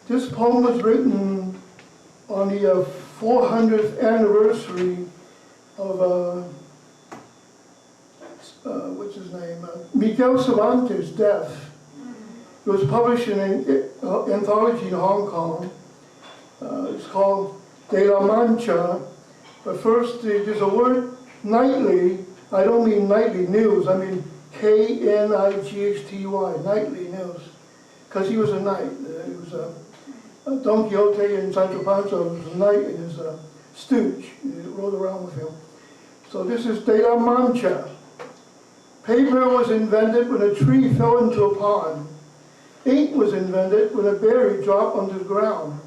This poem was written on the 400th anniversary of, what's his name, Miguel Cervantes' death. It was published in an anthology in Hong Kong. It's called De La Mancha. But first, there's a word, nightly. I don't mean nightly news, I mean K-N-I-G-H-T-Y, nightly news. Because he was a knight. He was Don Quixote and Sancho Panza was a knight and his stooge. He rode around with him. So this is De La Mancha. Paper was invented when a tree fell into a pond. Ink was invented when a berry dropped onto the ground.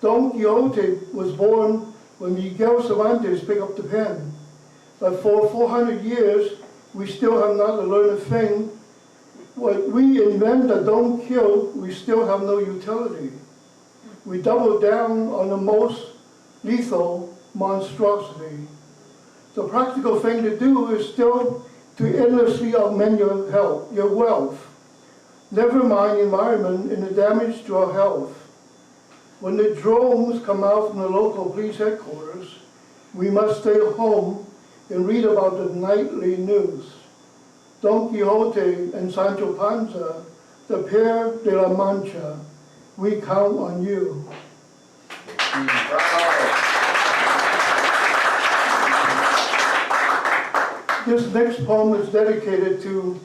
Don Quixote was born when Miguel Cervantes picked up the pen. But for 400 years, we still have not learned a thing. What we invent that don't kill, we still have no utility. We double down on the most lethal monstrosity. The practical thing to do is still to endlessly augment your health, your wealth. Never mind the environment and the damage to our health. When the drones come out from the local police headquarters, we must stay home and read about the nightly news. Don Quixote and Sancho Panza, the pair de la Mancha, we count on you. This next poem is dedicated to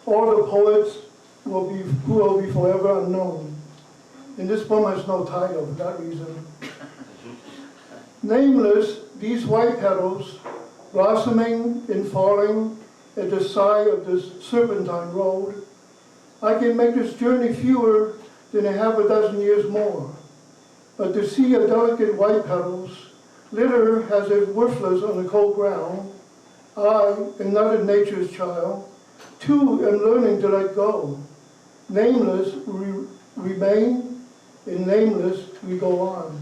all the poets who will be forever unknown. And this poem has no title for that reason. Nameless, these white petals, blossoming and falling at the side of this serpentine road, I can make this journey fewer than a half a dozen years more. But to see a delicate white petals litter as if worthless on the cold ground, I am not a nature's child, too am learning to let go. Nameless we remain, and nameless we go on.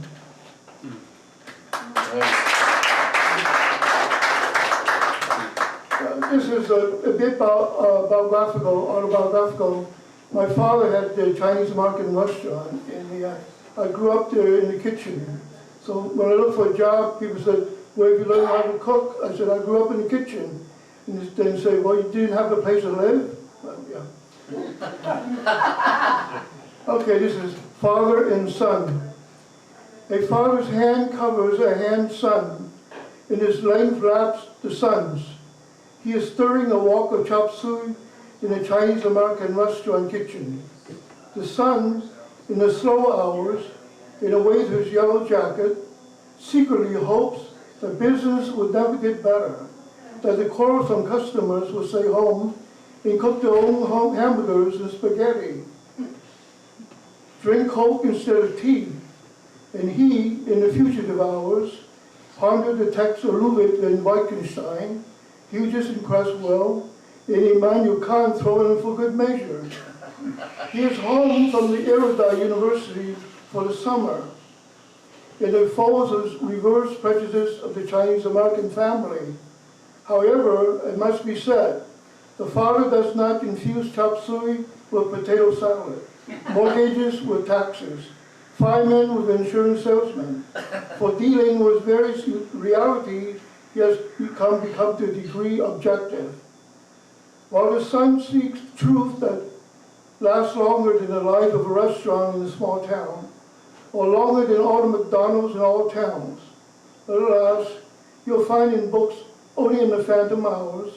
This is a bit biographical, autobiographical. My father had a Chinese American restaurant, and I grew up there in the kitchen. So when I looked for a job, people said, "Where have you learned how to cook?" I said, "I grew up in the kitchen." And then say, "Well, you didn't have a place to live?" Well, yeah. Okay, this is father and son. A father's hand covers a hand's son, and his length wraps the son's. He is stirring a wok of chop suey in a Chinese American restaurant kitchen. The son, in the slow hours, in a way to his yellow jacket, secretly hopes that business would never get better, that the quarrelsome customers will stay home and cook their own home hamburgers and spaghetti, drink Coke instead of tea. And he, in the fugitive hours, pondered the text of Ludwig and Wittgenstein. He was just impressed well, and Immanuel Kant thrown in for good measure. He is home from the erudite university for the summer, and it follows the reverse prejudice of the Chinese American family. However, it must be said, the father does not confuse chop suey with potato salad, mortgages with taxes, firemen with insurance salesmen. For dealing with various realities, he has become to a degree objective. While the son seeks truth that lasts longer than the life of a restaurant in a small town, or longer than all the McDonald's in all towns, but alas, you'll find in books only in the phantom hours,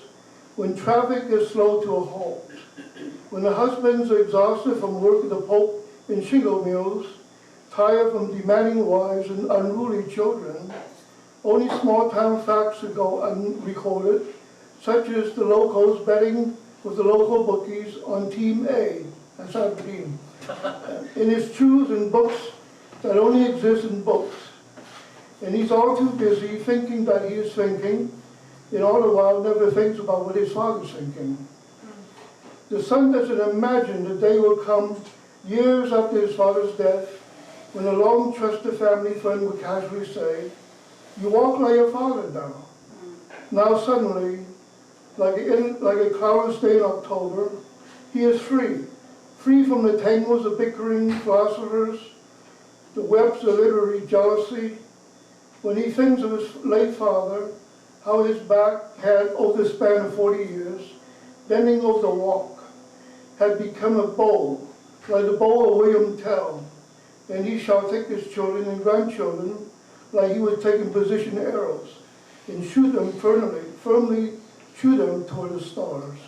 when traffic is slow to a halt, when the husbands are exhausted from work at the pulp and shingle mills, tired from demanding wives and unruly children, only small-town facts that go unrecorded, such as the locals betting with the local bookies on Team A. That's our team. And his truths in books that only exist in books. And he's all too busy thinking that he is thinking, and all the while never thinks about what his father's thinking. The son doesn't imagine the day will come years after his father's death, when a long-trusted family friend would casually say, "You walk like your father now." Now suddenly, like a cloudless day in October, he is free from the tangles of bickering philosophers, the webs of literary jealousy, when he thinks of his late father, how his back had, over the span of 40 years, bending over the walk, had become a bow, like the bow of William Tell, and he shall take his children and grandchildren, like he was taking position arrows, and shoot them firmly shoot them toward the stars.